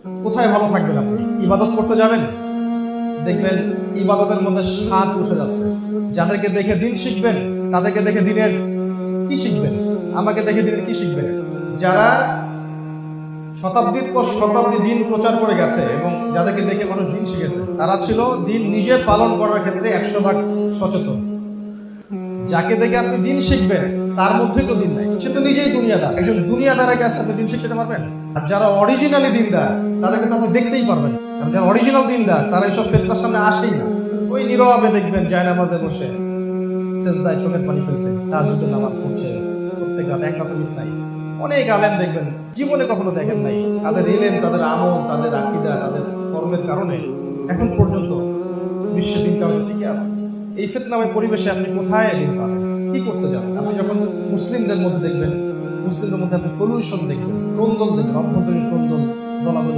কোথায় ভালো থাকবেন? আপনি ইবাদত করতে যাবেন, দেখবেন ইবাদতের মধ্যে স্বাদ উঠে যাচ্ছে। যাদেরকে দেখে দিন শিখবেন, তাদেরকে দেখে দিনের কি শিখবেন? আমাকে দেখে দিনের কি শিখবেন? যারা শতাব্দীর পর শতাব্দী দিন প্রচার করে গেছে এবং যাদেরকে দেখে মানুষ দিন শিখেছে, তারা ছিল দিন নিজে পালন করার ক্ষেত্রে 100 ভাগ সচেতন। যাকে দেখে আপনি দিন শিখবেন, তার মধ্যেই তো দিন নাই, সে তো নিজেই দুনিয়াদার। একজন দুনিয়াদারের কাছে আপনি দিন শিখতে পারবেন? আর যারা অরিজিনালি দিনদার, তাদেরকে তো আপনি দেখতেই পারবেন। আর যারা অরিজিনাল দিনদার, তারা এইসব ফেতনার সামনে আসেই না। ওই নীরবে দেখবেন জায়নামাজে বসে সেজদায় চোখের পানি ফেলছে, তাহাজ্জুদের নামাজ পড়ছে, প্রত্যেক রাত এক রাত মিস নাই। অনেক আলেম দেখবেন জীবনে কখনো দেখেন নাই, তাদের ইলম, তাদের আমল, তাদের আকীদা, তাদের কর্মের কারণে এখন পর্যন্ত বিশ্বের দিন কারণে টিকে আছে। এই ফিতনাময় পরিবেশে আপনি কোথায় দিন পাবেন? কি করতে যাবেন? আপনি যখন মুসলিমদের মধ্যে দেখবেন, মুসলিমদের মধ্যে আপনি পলিউশন দেখবেন, ক্রন্দন দেখবেন, অভ্যন্তরীণ ক্রন্দন, দলাদলি।